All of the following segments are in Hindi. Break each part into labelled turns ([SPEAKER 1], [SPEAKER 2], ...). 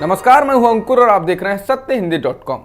[SPEAKER 1] नमस्कार, मैं हूं अंकुर और आप देख रहे हैं सत्यहिंदी.com।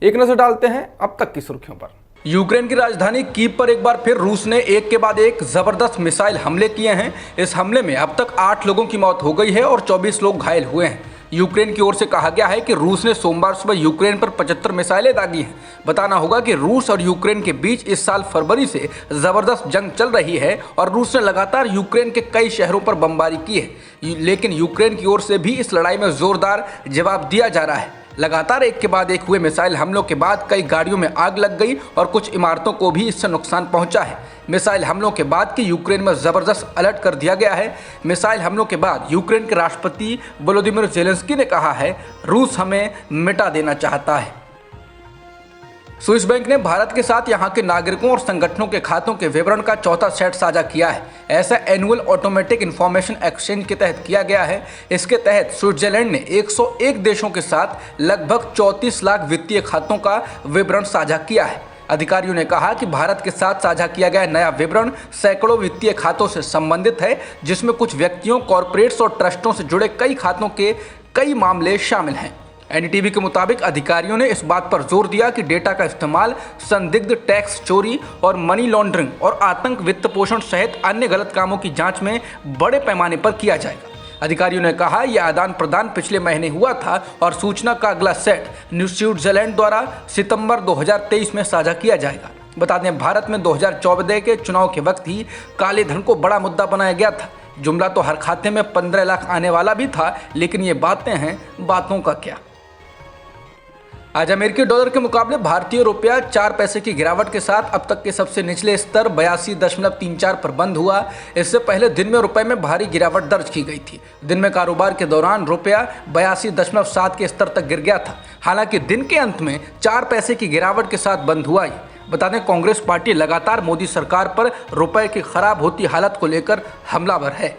[SPEAKER 1] एक नजर डालते हैं अब तक की सुर्खियों पर।
[SPEAKER 2] यूक्रेन की राजधानी कीव पर एक बार फिर रूस ने एक के बाद एक जबरदस्त मिसाइल हमले किए हैं। इस हमले में अब तक 8 लोगों की मौत हो गई है और 24 लोग घायल हुए हैं। यूक्रेन की ओर से कहा गया है कि रूस ने सोमवार सुबह यूक्रेन पर 75 मिसाइलें दागी हैं। बताना होगा कि रूस और यूक्रेन के बीच इस साल फरवरी से जबरदस्त जंग चल रही है और रूस ने लगातार यूक्रेन के कई शहरों पर बमबारी की है, लेकिन यूक्रेन की ओर से भी इस लड़ाई में जोरदार जवाब दिया जा रहा है। लगातार एक के बाद एक हुए मिसाइल हमलों के बाद कई गाड़ियों में आग लग गई और कुछ इमारतों को भी इससे नुकसान पहुंचा है। मिसाइल हमलों के बाद कि यूक्रेन में जबरदस्त अलर्ट कर दिया गया है। मिसाइल हमलों के बाद यूक्रेन के राष्ट्रपति वोलोदिमीर ज़ेलेंस्की ने कहा है, रूस हमें मिटा देना चाहता है। स्विस बैंक ने भारत के साथ यहां के नागरिकों और संगठनों के खातों के विवरण का चौथा सेट साझा किया है। ऐसा एनुअल ऑटोमेटिक इंफॉर्मेशन एक्सचेंज के तहत किया गया है। इसके तहत स्विट्जरलैंड ने 101 देशों के साथ लगभग 34 लाख वित्तीय खातों का विवरण साझा किया है। अधिकारियों ने कहा कि भारत के साथ साझा किया गया नया विवरण सैकड़ों वित्तीय खातों से संबंधित है, जिसमें कुछ व्यक्तियों, कॉरपोरेट्स और ट्रस्टों से जुड़े कई खातों के कई मामले शामिल हैं। एनडीटीवी के मुताबिक अधिकारियों ने इस बात पर जोर दिया कि डेटा का इस्तेमाल संदिग्ध टैक्स चोरी और मनी लॉन्ड्रिंग और आतंक वित्त पोषण सहित अन्य गलत कामों की जांच में बड़े पैमाने पर किया जाएगा। अधिकारियों ने कहा, यह आदान प्रदान पिछले महीने हुआ था और सूचना का अगला सेट स्विट्जरलैंड द्वारा सितंबर 2023 में साझा किया जाएगा। बता दें, भारत में 2014 के चुनाव के वक्त ही काले धन को बड़ा मुद्दा बनाया गया था। जुमला तो हर खाते में 15 लाख आने वाला भी था, लेकिन ये बातें हैं, बातों का क्या। आज अमेरिकी डॉलर के मुकाबले भारतीय रुपया 4 पैसे की गिरावट के साथ अब तक के सबसे निचले स्तर 82.34 पर बंद हुआ। इससे पहले दिन में रुपए में भारी गिरावट दर्ज की गई थी। दिन में कारोबार के दौरान रुपया 82.7 के स्तर तक गिर गया था। हालांकि दिन के अंत में 4 पैसे की गिरावट के साथ बंद हुआ। बता दें, कांग्रेस पार्टी लगातार मोदी सरकार पर रुपए की खराब होती हालत को लेकर हमलावर है।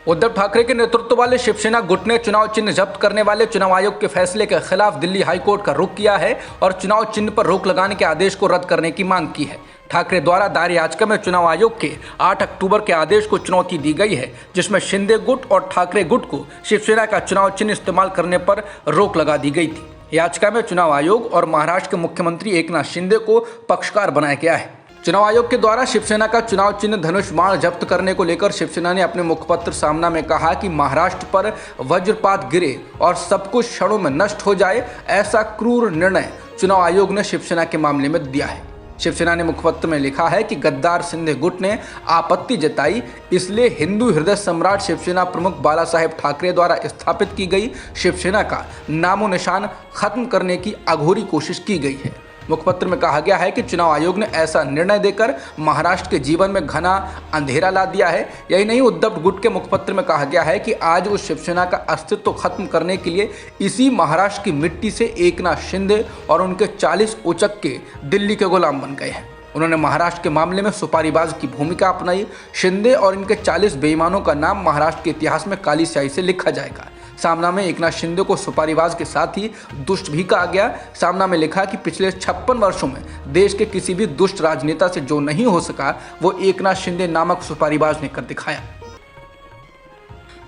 [SPEAKER 2] उद्धव ठाकरे के नेतृत्व वाले शिवसेना गुट ने चुनाव चिन्ह जब्त करने वाले चुनाव आयोग के फैसले के खिलाफ दिल्ली हाईकोर्ट का रुख किया है और चुनाव चिन्ह पर रोक लगाने के आदेश को रद्द करने की मांग की है। ठाकरे द्वारा दायर याचिका में चुनाव आयोग के 8 अक्टूबर के आदेश को चुनौती दी गई है, जिसमें शिंदे गुट और ठाकरे गुट को शिवसेना का चुनाव चिन्ह इस्तेमाल करने पर रोक लगा दी गई थी। याचिका में चुनाव आयोग और महाराष्ट्र के मुख्यमंत्री एकनाथ शिंदे को पक्षकार बनाया गया है। चुनाव आयोग के द्वारा शिवसेना का चुनाव चिन्ह धनुष बाण जब्त करने को लेकर शिवसेना ने अपने मुखपत्र सामना में कहा कि महाराष्ट्र पर वज्रपात गिरे और सब कुछ क्षणों में नष्ट हो जाए, ऐसा क्रूर निर्णय चुनाव आयोग ने शिवसेना के मामले में दिया है। शिवसेना ने मुखपत्र में लिखा है कि गद्दार शिंदे गुट ने आपत्ति जताई, इसलिए हिंदू हृदय सम्राट शिवसेना प्रमुख बाला साहेब ठाकरे द्वारा स्थापित की गई शिवसेना का नामो निशान खत्म करने की अघोरी कोशिश की गई है। मुखपत्र में कहा गया है कि चुनाव आयोग ने ऐसा निर्णय देकर महाराष्ट्र के जीवन में घना अंधेरा ला दिया है। यही नहीं, उद्धव गुट के मुखपत्र में कहा गया है कि आज उस शिवसेना का अस्तित्व खत्म करने के लिए इसी महाराष्ट्र की मिट्टी से एकनाथ शिंदे और उनके 40 उचक्के दिल्ली के गुलाम बन गए हैं। उन्होंने महाराष्ट्र के मामले में सुपारीबाज की भूमिका अपनाई। शिंदे और इनके 40 बेईमानों का नाम महाराष्ट्र के इतिहास में काली स्याही से लिखा जाएगा। सामना में एकनाथ शिंदे को सुपारीबाज के साथ ही दुष्ट भी कहा गया। सामना में लिखा कि पिछले 56 वर्षों में देश के किसी भी दुष्ट राजनेता से जो नहीं हो सका, वो एकनाथ शिंदे नामक सुपारीबाज ने कर दिखाया।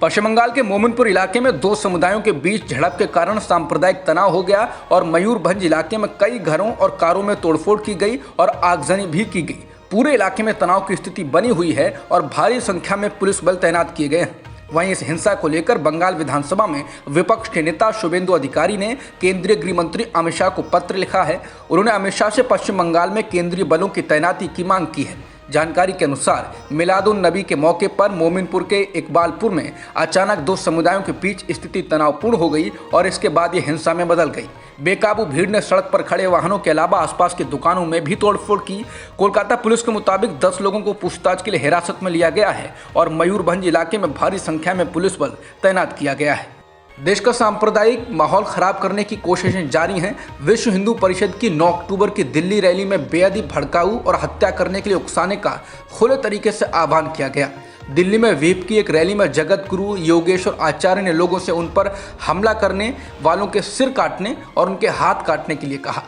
[SPEAKER 2] पश्चिम बंगाल के मोमिनपुर इलाके में 2 समुदायों के बीच झड़प के कारण सांप्रदायिक तनाव हो गया और मयूरभंज इलाके में कई घरों और कारों में तोड़फोड़ की गई और आगजनी भी की गई। पूरे इलाके में तनाव की स्थिति बनी हुई है और भारी संख्या में पुलिस बल तैनात किए गए हैं। वहीं इस हिंसा को लेकर बंगाल विधानसभा में विपक्ष के नेता शुभेंदु अधिकारी ने केंद्रीय गृह मंत्री अमित शाह को पत्र लिखा है। उन्होंने अमित शाह से पश्चिम बंगाल में केंद्रीय बलों की तैनाती की मांग की है। जानकारी के अनुसार मिलादुन नबी के मौके पर मोमिनपुर के इकबालपुर में अचानक 2 समुदायों के बीच स्थिति तनावपूर्ण हो गई और इसके बाद ये हिंसा में बदल गई। बेकाबू भीड़ ने सड़क पर खड़े वाहनों के अलावा आसपास की दुकानों में भी तोड़फोड़ की। कोलकाता पुलिस के मुताबिक 10 लोगों को पूछताछ के लिए हिरासत में लिया गया है और मयूरभंज इलाके में भारी संख्या में पुलिस बल तैनात किया गया है। देश का सांप्रदायिक माहौल खराब करने की कोशिशें जारी हैं। विश्व हिंदू परिषद की 9 अक्टूबर की दिल्ली रैली में बेअदबी, भड़काऊ और हत्या करने के लिए उकसाने का खुले तरीके से आह्वान किया गया। दिल्ली में वीप की एक रैली में जगत गुरु योगेश्वर आचार्य ने लोगों से उन पर हमला करने वालों के सिर काटने और उनके हाथ काटने के लिए कहा।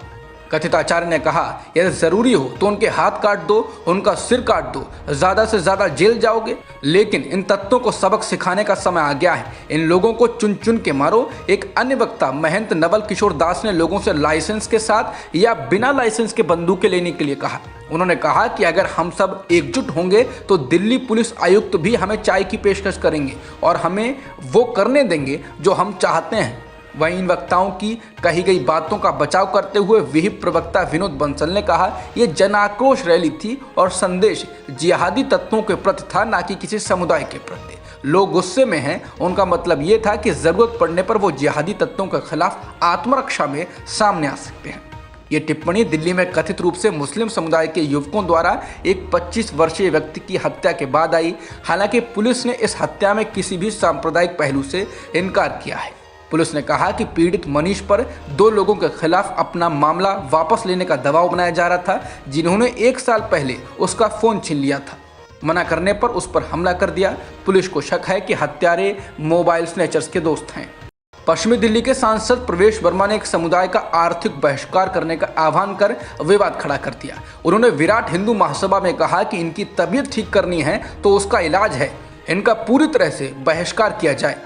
[SPEAKER 2] कथित आचार्य ने कहा, यदि जरूरी हो तो उनके हाथ काट दो, उनका सिर काट दो, ज्यादा से ज्यादा जेल जाओगे, लेकिन इन तत्वों को सबक सिखाने का समय आ गया है। इन लोगों को चुन चुन के मारो। एक अन्य वक्ता महंत नवल किशोर दास ने लोगों से लाइसेंस के साथ या बिना लाइसेंस के बंदूकें लेने के लिए कहा। उन्होंने कहा कि अगर हम सब एकजुट होंगे तो दिल्ली पुलिस आयुक्त भी हमें चाय की पेशकश करेंगे और हमें वो करने देंगे जो हम चाहते हैं। वहीं इन वक्ताओं की कही गई बातों का बचाव करते हुए विहिप प्रवक्ता विनोद बंसल ने कहा, यह जन आक्रोश रैली थी और संदेश जिहादी तत्वों के प्रति था, ना कि किसी समुदाय के प्रति। लोग गुस्से में हैं, उनका मतलब ये था कि जरूरत पड़ने पर वो जिहादी तत्वों के खिलाफ आत्मरक्षा में सामने आ सकते हैं। ये टिप्पणी दिल्ली में कथित रूप से मुस्लिम समुदाय के युवकों द्वारा एक 25 वर्षीय व्यक्ति की हत्या के बाद आई। हालांकि पुलिस ने इस हत्या में किसी भी सांप्रदायिक पहलू से इनकार किया है। पुलिस ने कहा कि पीड़ित मनीष पर 2 लोगों के खिलाफ अपना मामला वापस लेने का दबाव बनाया जा रहा था, जिन्होंने 1 साल पहले उसका फोन छीन लिया था। मना करने पर उस पर हमला कर दिया। पुलिस को शक है कि हत्यारे मोबाइल स्नैचर्स के दोस्त हैं। पश्चिमी दिल्ली के सांसद प्रवेश वर्मा ने एक समुदाय का आर्थिक बहिष्कार करने का आह्वान कर विवाद खड़ा कर दिया। उन्होंने विराट हिंदू महासभा में कहा कि इनकी तबीयत ठीक करनी है तो उसका इलाज है, इनका पूरी तरह से बहिष्कार किया जाए।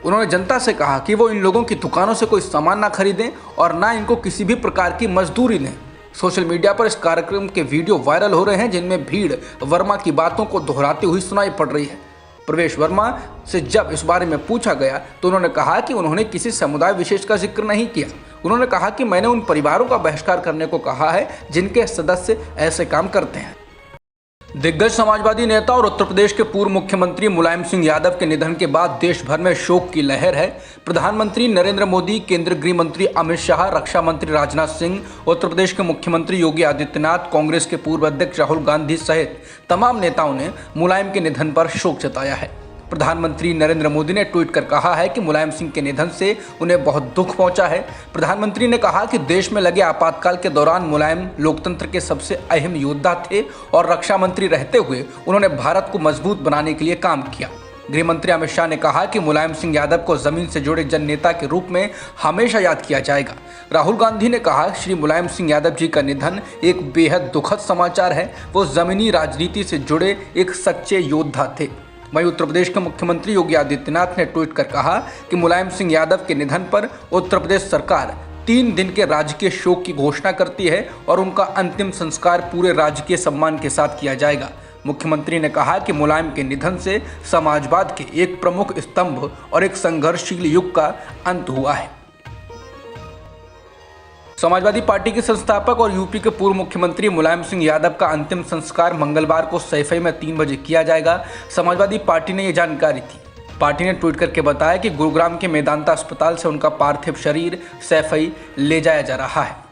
[SPEAKER 2] उन्होंने जनता से कहा कि वो इन लोगों की दुकानों से कोई सामान ना खरीदें और ना इनको किसी भी प्रकार की मजदूरी दें। सोशल मीडिया पर इस कार्यक्रम के वीडियो वायरल हो रहे हैं, जिनमें भीड़ वर्मा की बातों को दोहराती हुई सुनाई पड़ रही है। प्रवेश वर्मा से जब इस बारे में पूछा गया तो उन्होंने कहा कि उन्होंने किसी समुदाय विशेष का जिक्र नहीं किया। उन्होंने कहा कि मैंने उन परिवारों का बहिष्कार करने को कहा है जिनके सदस्य ऐसे काम करते हैं। दिग्गज समाजवादी नेता और उत्तर प्रदेश के पूर्व मुख्यमंत्री मुलायम सिंह यादव के निधन के बाद देश भर में शोक की लहर है। प्रधानमंत्री नरेंद्र मोदी, केंद्रीय गृह मंत्री अमित शाह, रक्षा मंत्री राजनाथ सिंह, उत्तर प्रदेश के मुख्यमंत्री योगी आदित्यनाथ, कांग्रेस के पूर्व अध्यक्ष राहुल गांधी सहित तमाम नेताओं ने मुलायम के निधन पर शोक जताया है। प्रधानमंत्री नरेंद्र मोदी ने ट्वीट कर कहा है कि मुलायम सिंह के निधन से उन्हें बहुत दुख पहुंचा है। प्रधानमंत्री ने कहा कि देश में लगे आपातकाल के दौरान मुलायम लोकतंत्र के सबसे अहम योद्धा थे और रक्षा मंत्री रहते हुए उन्होंने भारत को मजबूत बनाने के लिए काम किया। गृह मंत्री अमित शाह ने कहा कि मुलायम सिंह यादव को जमीन से जुड़े जन नेता के रूप में हमेशा याद किया जाएगा। राहुल गांधी ने कहा, श्री मुलायम सिंह यादव जी का निधन एक बेहद दुखद समाचार है। वो जमीनी राजनीति से जुड़े एक सच्चे योद्धा थे। वहीं उत्तर प्रदेश के मुख्यमंत्री योगी आदित्यनाथ ने ट्वीट कर कहा कि मुलायम सिंह यादव के निधन पर उत्तर प्रदेश सरकार 3 दिन के राजकीय शोक की घोषणा करती है और उनका अंतिम संस्कार पूरे राजकीय सम्मान के साथ किया जाएगा। मुख्यमंत्री ने कहा कि मुलायम के निधन से समाजवाद के एक प्रमुख स्तंभ और एक संघर्षशील युग का अंत हुआ है। समाजवादी पार्टी के संस्थापक और यूपी के पूर्व मुख्यमंत्री मुलायम सिंह यादव का अंतिम संस्कार मंगलवार को सैफई में 3 बजे किया जाएगा। समाजवादी पार्टी ने यह जानकारी दी। पार्टी ने ट्वीट करके बताया कि गुरुग्राम के मेदांता अस्पताल से उनका पार्थिव शरीर सैफई ले जाया जा रहा है।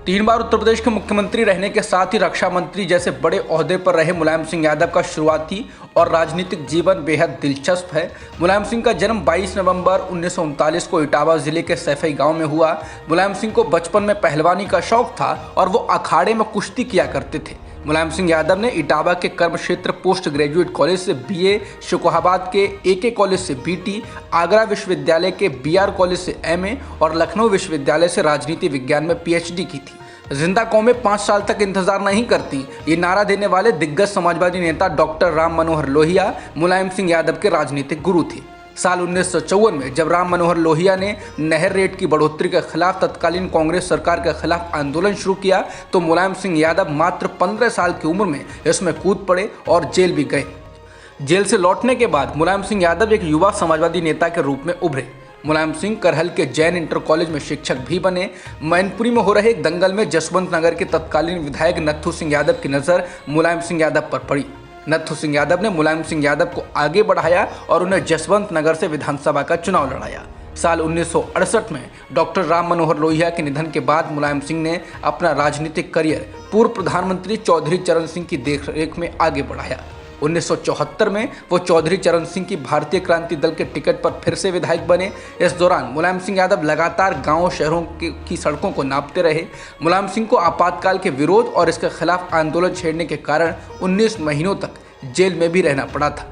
[SPEAKER 2] 3 बार उत्तर प्रदेश के मुख्यमंत्री रहने के साथ ही रक्षा मंत्री जैसे बड़े ओहदे पर रहे मुलायम सिंह यादव का शुरुआती और राजनीतिक जीवन बेहद दिलचस्प है। मुलायम सिंह का जन्म 22 नवंबर 1939 को इटावा जिले के सैफई गांव में हुआ। मुलायम सिंह को बचपन में पहलवानी का शौक था और वो अखाड़े में कुश्ती किया करते थे। मुलायम सिंह यादव ने इटावा के कर्म क्षेत्र पोस्ट ग्रेजुएट कॉलेज से BA, शुकोहाबाद के AK कॉलेज से BT, आगरा विश्वविद्यालय के BR कॉलेज से MA और लखनऊ विश्वविद्यालय से राजनीति विज्ञान में PhD की थी। जिंदा कौमें 5 साल तक इंतजार नहीं करती, ये नारा देने वाले दिग्गज समाजवादी नेता डॉक्टर राम मनोहर लोहिया मुलायम सिंह यादव के राजनीतिक गुरु थे। साल 1954 में जब राम मनोहर लोहिया ने नहर रेट की बढ़ोतरी के खिलाफ तत्कालीन कांग्रेस सरकार के खिलाफ आंदोलन शुरू किया तो मुलायम सिंह यादव मात्र 15 साल की उम्र में इसमें कूद पड़े और जेल भी गए। जेल से लौटने के बाद मुलायम सिंह यादव एक युवा समाजवादी नेता के रूप में उभरे। मुलायम सिंह करहल के जैन इंटर कॉलेज में शिक्षक भी बने। मैनपुरी में हो रहे एक दंगल में जसवंत नगर के तत्कालीन विधायक नत्थू सिंह यादव की नज़र मुलायम सिंह यादव पर पड़ी। नत्थू सिंह यादव ने मुलायम सिंह यादव को आगे बढ़ाया और उन्हें जसवंत नगर से विधानसभा का चुनाव लड़ाया। साल 1968 में डॉक्टर राम मनोहर लोहिया के निधन के बाद मुलायम सिंह ने अपना राजनीतिक करियर पूर्व प्रधानमंत्री चौधरी चरण सिंह की देखरेख में आगे बढ़ाया। 1974 में वो चौधरी चरण सिंह की भारतीय क्रांति दल के टिकट पर फिर से विधायक बने। इस दौरान मुलायम सिंह यादव लगातार गांवों शहरों की सड़कों को नापते रहे। मुलायम सिंह को आपातकाल के विरोध और इसके खिलाफ आंदोलन छेड़ने के कारण 19 महीनों तक जेल में भी रहना पड़ा था।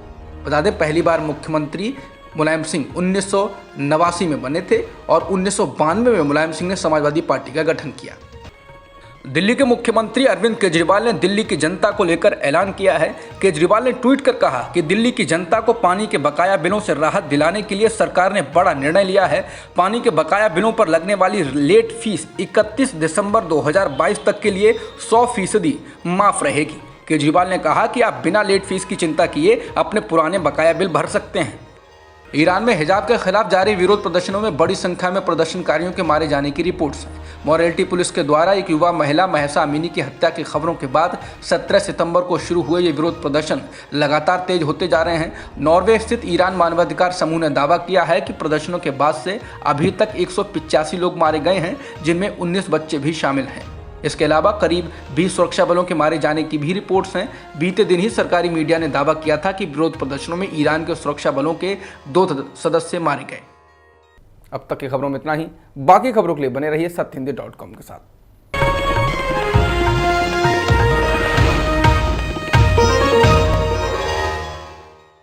[SPEAKER 2] बता दें, पहली बार मुख्यमंत्री मुलायम सिंह 1989 में बने थे और 1992 में मुलायम सिंह ने समाजवादी पार्टी का गठन किया। दिल्ली के मुख्यमंत्री अरविंद केजरीवाल ने दिल्ली की जनता को लेकर ऐलान किया है। केजरीवाल ने ट्वीट कर कहा कि दिल्ली की जनता को पानी के बकाया बिलों से राहत दिलाने के लिए सरकार ने बड़ा निर्णय लिया है। पानी के बकाया बिलों पर लगने वाली लेट फीस 31 दिसंबर 2022 तक के लिए 100% माफ रहेगी। केजरीवाल ने कहा कि आप बिना लेट फीस की चिंता किए अपने पुराने बकाया बिल भर सकते हैं। ईरान में हिजाब के खिलाफ जारी विरोध प्रदर्शनों में बड़ी संख्या में प्रदर्शनकारियों के मारे जाने की रिपोर्ट्स हैं। मोरालिटी पुलिस के द्वारा एक युवा महिला महसा अमीनी की हत्या की खबरों के बाद 17 सितंबर को शुरू हुए ये विरोध प्रदर्शन लगातार तेज होते जा रहे हैं। नॉर्वे स्थित ईरान मानवाधिकार समूह ने दावा किया है कि प्रदर्शनों के बाद से अभी तक 185 लोग मारे गए हैं, जिनमें 19 बच्चे भी शामिल हैं। इसके अलावा करीब 20 सुरक्षा बलों के मारे जाने की भी रिपोर्ट्स हैं। बीते दिन ही सरकारी मीडिया ने दावा किया था कि विरोध प्रदर्शनों में ईरान के सुरक्षा बलों के 2 सदस्य मारे गए।
[SPEAKER 1] अब तक की खबरों में इतना ही। बाकी खबरों के लिए बने रहिए सत्यहिंदी.com के साथ।